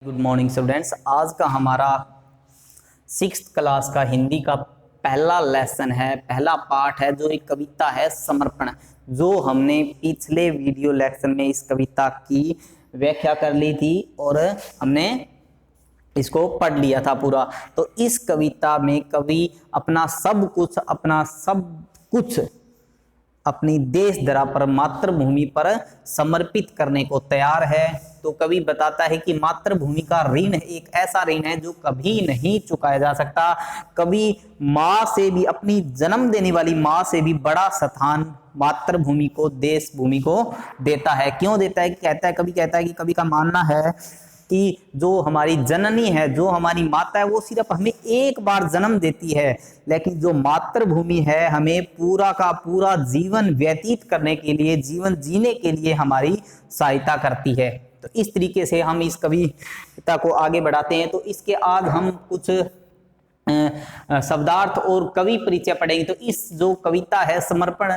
Good morning students. आज का हमारा 6th क्लास का हिंदी का पहला लेसन है, पहला पार्ट है जो एक कविता है समर्पण, जो हमने पिछले वीडियो लेक्चर में इस कविता की व्याख्या कर ली थी और हमने इसको पढ़ लिया था पूरा। तो इस कविता में कवि अपना सब कुछ अपनी देश धरा पर, मातृभूमि पर समर्पित करने को तैयार है। तो कवि बताता है कि मातृभूमि का ऋण एक ऐसा ऋण है जो कभी नहीं चुकाया जा सकता। कभी माँ से भी, अपनी जन्म देने वाली माँ से भी बड़ा स्थान मातृभूमि को, देश भूमि को देता है। क्यों देता है? कवि कहता है कि कवि का मानना है कि जो हमारी जननी है, जो हमारी माता है, वो सिर्फ हमें एक बार जन्म देती है, लेकिन जो मातृभूमि है हमें पूरा का पूरा जीवन व्यतीत करने के लिए, जीवन जीने के लिए हमारी सहायता करती है। तो इस तरीके से हम इस कविता को आगे बढ़ाते हैं। तो इसके आज हम कुछ शब्दार्थ और कवि परिचय पढ़ेंगे। तो इस जो कविता है समर्पण,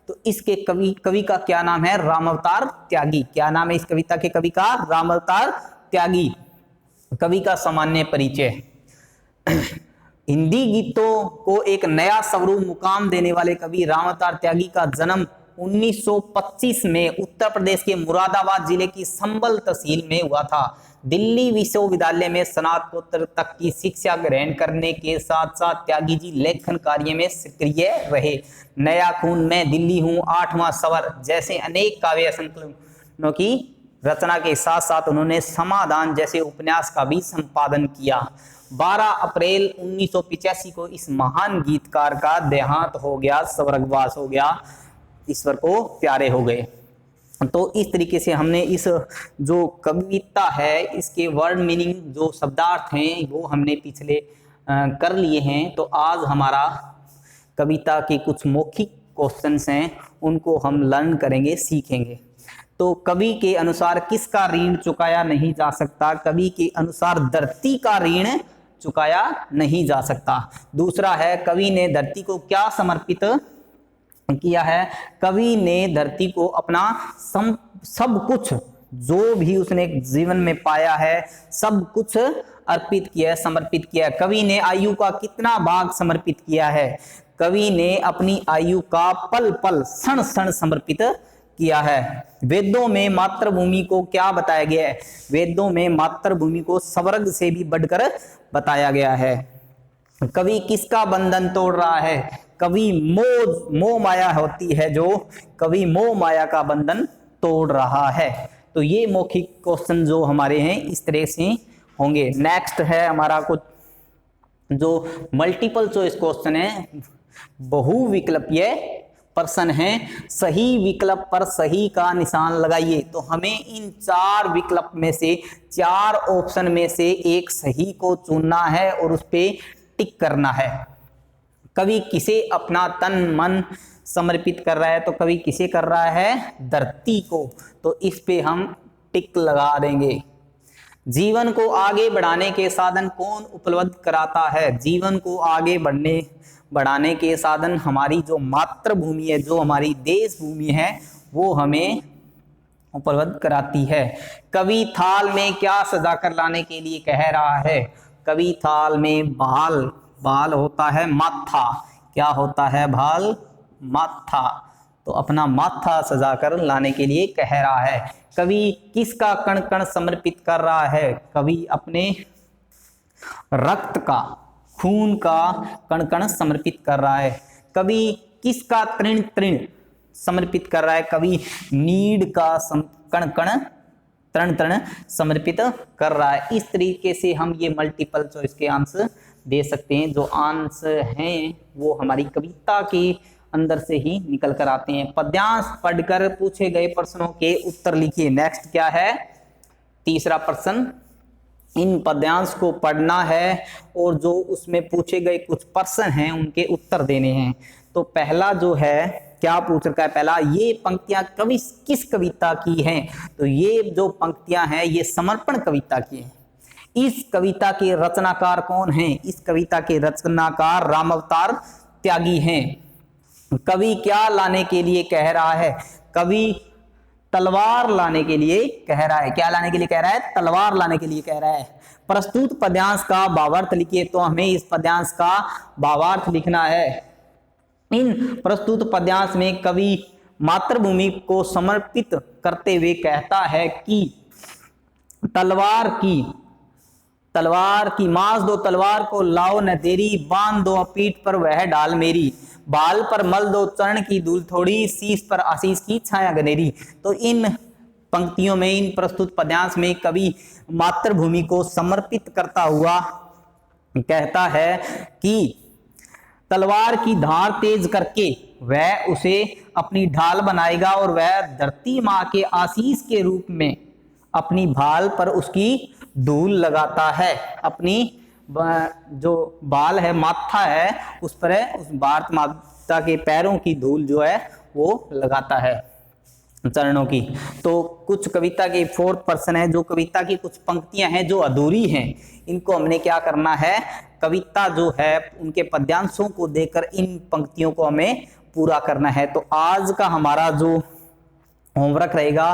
तो इसके कवि का क्या नाम है? रामावतार त्यागी। क्या नाम है इस कविता के कवि का? रामावतार त्यागी। कवि का सामान्य परिचय। हिंदी गीतों को एक नया स्वरूप मुकाम देने वाले कवि रामावतार त्यागी का जन्म 1925 में उत्तर प्रदेश के मुरादाबाद जिले की संभल तहसील में हुआ था। दिल्ली विश्वविद्यालय में स्नातकोत्तर तक की शिक्षा ग्रहण करने के साथ साथ त्यागी जी लेखन कार्य में सक्रिय रहे। नया खून, मैं दिल्ली हूँ, आठवां सवर जैसे अनेक काव्य संकलनों की रचना के साथ साथ उन्होंने समाधान जैसे उपन्यास का भी संपादन किया। 12 अप्रैल 1985 को इस महान गीतकार का देहांत हो गया, स्वर्गवास हो गया, ईश्वर को प्यारे हो गए। तो इस तरीके से हमने इस जो कविता है, इसके वर्ड मीनिंग, जो शब्दार्थ हैं, वो हमने पिछले कर लिए हैं। तो आज हमारा कविता के कुछ मौखिक क्वेश्चंस हैं, उनको हम लर्न करेंगे, सीखेंगे। तो कवि के अनुसार किसका ऋण चुकाया नहीं जा सकता? कवि के अनुसार धरती का ऋण चुकाया नहीं जा सकता। दूसरा है, कवि ने धरती को क्या समर्पित किया है? कवि ने धरती को अपना सब कुछ, जो भी उसने जीवन में पाया है, सब कुछ अर्पित किया है, समर्पित किया है। कवि ने आयु का कितना भाग समर्पित किया है? कवि ने अपनी आयु का पल पल, क्षण क्षण समर्पित किया है। वेदों में मातृभूमि को क्या बताया गया है? वेदों में मातृभूमि को स्वर्ग से भी बढ़कर बताया गया है। कवि किसका बंधन तोड़ रहा है? कवि मोह माया होती है, जो कवि मोह माया का बंधन तोड़ रहा है। तो ये मौखिक क्वेश्चन जो हमारे हैं इस तरह से होंगे। नेक्स्ट है हमारा कुछ जो मल्टीपल चॉइस क्वेश्चन है, बहुविकल्पीय प्रश्न है। सही विकल्प पर सही का निशान लगाइए। तो हमें इन 4 विकल्प में से, 4 ऑप्शन में से एक सही को चुनना है और उस पे टिक करना है। कवि किसे अपना तन मन समर्पित कर रहा है? तो कवि किसे कर रहा है? धरती को। तो इस पे हम टिक लगा देंगे। जीवन को आगे बढ़ाने के साधन कौन उपलब्ध कराता है? जीवन को आगे बढ़ाने के साधन हमारी जो मातृभूमि है, जो हमारी देश भूमि है, वो हमें उपलब्ध कराती है। कवि थाल में क्या सजा कर लाने के लिए कह रहा है? कवि थाल में बाल होता है माथा। क्या होता है? भाल, माथा। तो अपना माथा सजा कर लाने के लिए कह रहा है। कवि किसका कण कण समर्पित कर रहा है? कवि अपने रक्त का, खून का कण कण समर्पित कर रहा है। कवि किसका तृण तृण समर्पित कर रहा है? कवि नीड का कण कण, तृण तृण समर्पित कर रहा है। इस तरीके से हम ये मल्टीपल चॉइस के आंसर दे सकते हैं। जो आंसर हैं वो हमारी कविता के अंदर से ही निकल कर आते हैं। पद्यांश पढ़कर पूछे गए प्रश्नों के उत्तर लिखिए। नेक्स्ट क्या है? तीसरा प्रश्न। इन पद्यांश को पढ़ना है और जो उसमें पूछे गए कुछ प्रश्न हैं उनके उत्तर देने हैं। तो पहला जो है, क्या पूछ रखा है? पहला, ये पंक्तियां कवि किस कविता की हैं? तो ये जो पंक्तियां हैं ये समर्पण कविता की हैं। इस कविता के रचनाकार कौन हैं? इस कविता के रचनाकार रामावतार त्यागी हैं। कवि क्या लाने के लिए कह रहा है? कवि तलवार लाने के लिए कह रहा है। क्या लाने के लिए कह रहा है? तलवार लाने के लिए कह रहा है। प्रस्तुत पद्यांश का भावार्थ लिखिए, तो हमें इस पद्यांश का भावार्थ लिखना है। इन प्रस्तुत पद्यांश में कवि मातृभूमि को समर्पित करते हुए कहता है कि तलवार की मांस दो तलवार को लाओ न देरी, बांध दो पीठ पर वह डाल मेरी, बाल पर मल दो चरण की धूल थोड़ी, शीश पर आशीष की छाया गनेरी। तो इन पंक्तियों में, इन प्रस्तुत पद्यांश में कवि मातृभूमि को समर्पित करता हुआ कहता है कि तलवार की धार तेज करके वह उसे अपनी ढाल बनाएगा और वह धरती माँ के आशीष के रूप में अपनी भाल पर उसकी धूल लगाता है। अपनी जो बाल है, माथा है, उस पर उस भारत माता के पैरों की धूल जो है वो लगाता है, चरणों की। तो कुछ कविता के 4th पर्सन है, जो कविता की कुछ पंक्तियां हैं जो अधूरी हैं, इनको हमने क्या करना है, कविता जो है उनके पद्यांशों को देकर इन पंक्तियों को हमें पूरा करना है। तो आज का हमारा जो होमवर्क रहेगा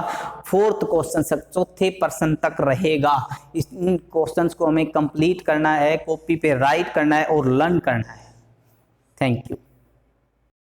4th क्वेश्चन से 4थे पर्सन तक रहेगा। इन क्वेश्चंस को हमें कंप्लीट करना है, कॉपी पे राइट करना है और लर्न करना है। Thank you.